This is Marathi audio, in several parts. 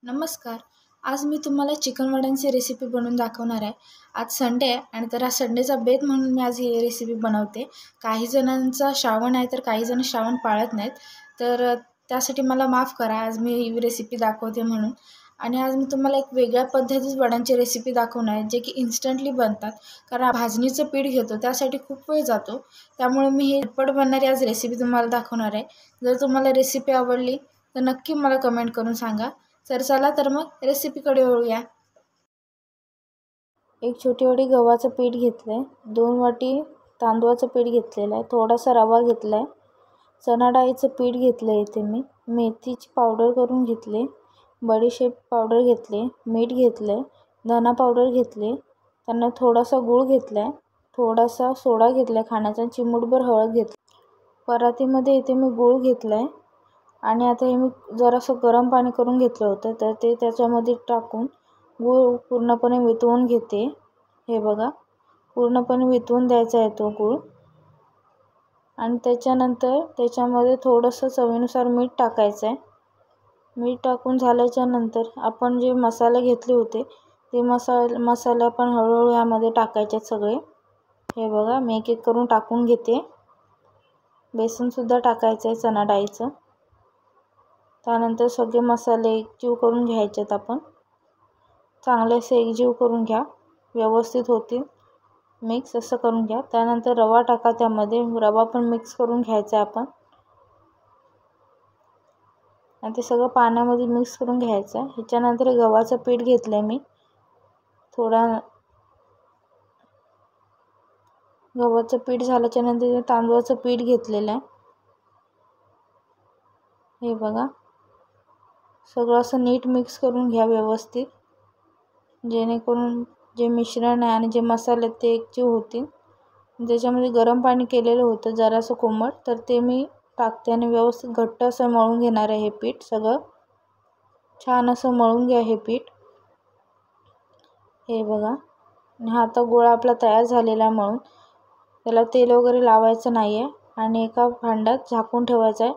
नमस्कार. आज मी तुम्हाला चिकन वड्यांची रेसिपी बनवून दाखवणार आहे. आज संडे आहे आणि तर आज संडेचा बेत म्हणून मी आज ही रेसिपी बनवते. काही जणांचा श्रावण आहे तर काही जण श्रावण पाळत नाहीत. त्यासाठी मला माफ करा आज मी ही रेसिपी दाखवते म्हणून. आणि आज मी तुम्हाला एक वेगळ्या पद्धतीत वड्यांची रेसिपी दाखवणार आहे, जे की इन्स्टंटली बनतात. कारण भाजणीचं पीठ घेतो त्यासाठी खूप वेळ जातो. त्यामुळे मी ही झटपट बनणारी आज रेसिपी तुम्हाला दाखवणार आहे. जर तुम्हाला रेसिपी आवडली तर नक्की मला कमेंट करून सांगा. चला तर मग रेसिपीकडे वळूया. एक छोटी वाटी गव्हाचं पीठ घेतलंय, 2 वाटी तांदूळाचं पीठ घेतलेलं आहे, थोडासा रवा घेतलाय, चणा डाळीचं पीठ घेतलंय, इथे मी मेथीची पावडर करून घेतले, बडीशेप पावडर घेतले, मीठ घेतलंय, धना पावडर घेतले, त्यांना थोडासा गूळ घेतलाय, थोडासा सोडा घेतलाय खाण्याचा, चिमूटभर हळद घेतली. परातीमध्ये इथे मी गूळ घेतलाय आणि आता हे मी जरासं गरम पाणी करून घेतलं होतं, तर ते त्याच्यामध्ये टाकून गूळ पूर्णपणे वितळून घेते. हे बघा, पूर्णपणे वितळून द्यायचा आहे तो गूळ. आणि त्याच्यानंतर त्याच्यामध्ये थोडंसं चवीनुसार मीठ टाकायचं आहे. मीठ टाकून झाल्याच्या नंतर आपण जे मसाले घेतले होते ते मसाले आपण हळूहळू यामध्ये टाकायचे सगळे. हे बघा, मी एक एक करून टाकून घेते. बेसनसुद्धा टाकायचं आहे चणा डाळीचं. त्यानंतर सगळे मसाले एकजीव करून घ्यायचेत आपण. चांगले असे एकजीव करून घ्या, व्यवस्थित होतील मिक्स असं करून घ्या. त्यानंतर रवा टाका, त्यामध्ये रवा पण मिक्स करून घ्यायचा आहे आपण. आणि ते सगळं पाण्यामध्ये मिक्स करून घ्यायचं आहे. ह्याच्यानंतर गव्हाचं पीठ घेतलं आहे मी, थोडा गव्हाचं पीठ झाल्याच्या नंतर तांदूळाचं पीठ घेतलेलं आहे. हे बघा, सगळं असं नीट मिक्स करून घ्या व्यवस्थित, जेणेकरून जे मिश्रण आहे आणि जे मसाले ते एकजीव होतील. त्याच्यामध्ये गरम पाणी केलेलं होतं जरासं कोमट, तर ते मी टाकते आणि व्यवस्थित घट्ट असं मळून घेणार आहे. हे पीठ सगळं छान असं मळून घ्या हे पीठ. हे बघा, हा आता गोळा आपला तयार झालेला आहे मळून. त्याला तेल वगैरे लावायचं नाही आहे आणि एका भांड्यात झाकून ठेवायचं आहे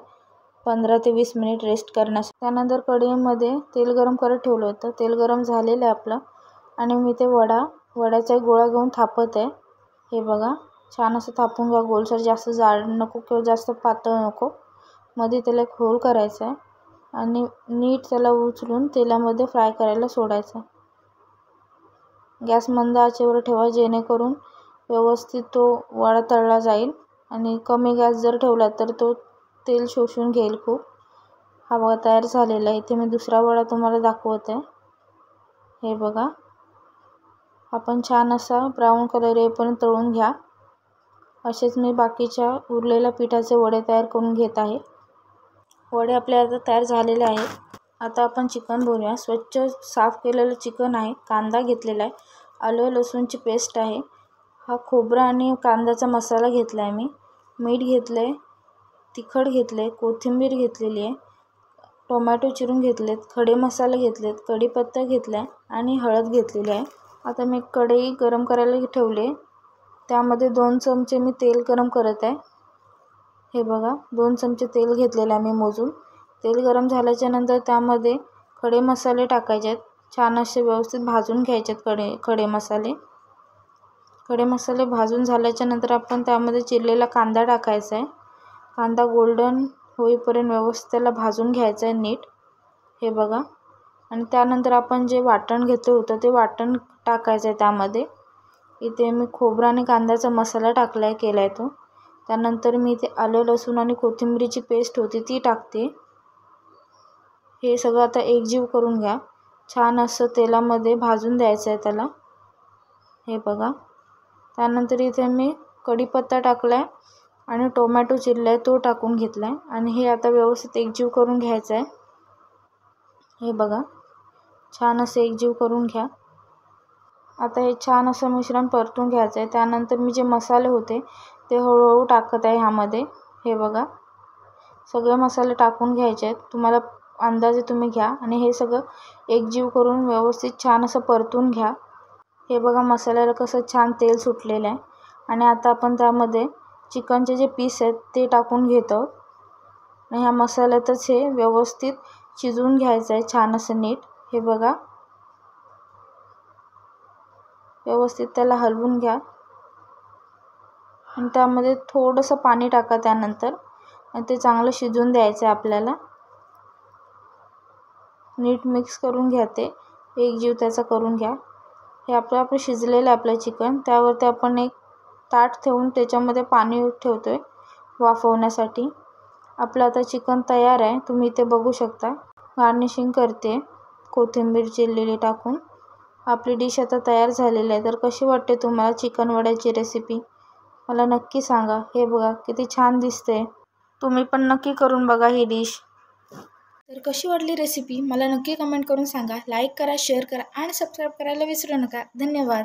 15 ते 20 मिनिट रेस्ट करण्यासाठी. त्यानंतर कढईमध्ये तेल गरम करत ठेवलं होतं. तेल गरम झालेलं आहे आपलं आणि मी ते वड्याचा गोळा घेऊन थापत आहे. हे बघा, छान असं थापून घ्या गोलसर, जास्त जाड नको किंवा जास्त पातळ नको. मध्ये त्याला एक होल करायचा आहे आणि नीट त्याला उचलून तेलामध्ये फ्राय करायला सोडायचं. गॅस मंद आचेवर ठेवा, जेणेकरून व्यवस्थित तो वडा तळला जाईल. आणि कमी गॅस जर ठेवला तर तो तेल शोषून घेईल खूप. हा बघा तयार झालेला आहे. इथे मी दुसरा वडा तुम्हाला दाखवत आहे. हे बघा, आपण छान असा ब्राऊन कलर येईपर्यंत तळून घ्या. असेच मी बाकीच्या उरलेल्या पिठाचे वडे तयार करून घेत आहे. वडे आपले आता तयार झालेले आहेत. आता आपण चिकन बनवूया. स्वच्छ साफ केलेलं चिकन आहे, कांदा घेतलेला आहे, आलं लसूणची पेस्ट आहे, हा खोबरा आणि कांद्याचा मसाला घेतला आहे मी, मीठ घेतलं आहे, तिखट घेतलं आहे, कोथिंबीर घेतलेली आहे, टोमॅटो चिरून घेतलेत, खडे मसाले घेतलेत, कढीपत्ता घेतला आहे आणि हळद घेतलेली आहे. आता मी कढई गरम करायला ठेवले, त्यामध्ये 2 चमचे मी तेल गरम करत आहे. हे बघा, 2 चमचे तेल घेतलेलं आहे मी मोजून. तेल गरम झाल्याच्या नंतर त्यामध्ये खडे मसाले टाकायचे आहेत. छान असे व्यवस्थित भाजून घ्यायचे आहेत खडे मसाले. खडे मसाले भाजून झाल्याच्या नंतर आपण त्यामध्ये चिरलेला कांदा टाकायचा आहे. कांदा गोल्डन होईपर्यंत व्यवस्थित त्याला भाजून घ्यायचं आहे नीट. हे बघा, आणि त्यानंतर आपण जे वाटण घेतलं होतं ते वाटण टाकायचं आहे त्यामध्ये. इथे मी खोबरा आणि कांद्याचा मसाला केला आहे तो. त्यानंतर मी इथे आलं लसूण आणि कोथिंबीरीची पेस्ट होती ती टाकते. हे सगळं आता एकजीव करून घ्या. छान असं तेलामध्ये भाजून द्यायचं आहे त्याला. हे बघा, त्यानंतर इथे मी कढीपत्ता टाकला आहे आणि टोमॅटो चिरला आहे तो टाकून घेतला आहे आणि हे आता व्यवस्थित एकजीव करून घ्यायचं आहे. हे बघा, छान असं एकजीव करून घ्या. आता हे छान असं मिश्रण परतून घ्यायचं आहे. त्यानंतर मी जे मसाले होते ते हळूहळू टाकत आहे ह्यामध्ये. हे बघा, सगळे मसाले टाकून घ्यायचे आहेत. तुम्हाला अंदाजे तुम्ही घ्या आणि हे सगळं एकजीव करून व्यवस्थित छान असं परतून घ्या. हे बघा, मसाल्याला कसं छान तेल सुटलेलं आहे. आणि आता आपण त्यामध्ये चिकनचे जे पीस आहेत ते टाकून घेत आहोत आणि ह्या मसाल्यातच हे व्यवस्थित शिजवून घ्यायचं आहे छान असं नीट. हे बघा, व्यवस्थित त्याला हलवून घ्या आणि त्यामध्ये थोडंसं पाणी टाका त्यानंतर, आणि ते चांगलं शिजून द्यायचं आहे आपल्याला. नीट मिक्स करून घ्या, ते एकजीव त्याचा करून घ्या. हे आपलं शिजलेलं आपलं चिकन. त्यावरती आपण एक ताट ठेवून त्याच्यामध्ये पाणी ठेवतोय वाफवण्यासाठी. आपलं आता चिकन तयार आहे, तुम्ही इथे बघू शकता. गार्निशिंग करते कोथिंबीर चिरलेली टाकून. आपली डिश आता तयार झालेली आहे. तर कशी वाटते तुम्हाला चिकन वड्याची रेसिपी मला नक्की सांगा. हे बघा किती छान दिसते. तुम्ही पण नक्की करून बघा ही डिश. तर कशी वाटली रेसिपी मला नक्की कमेंट करून सांगा. लाईक करा, शेअर करा आणि सबस्क्राईब करायला विसरू नका. धन्यवाद.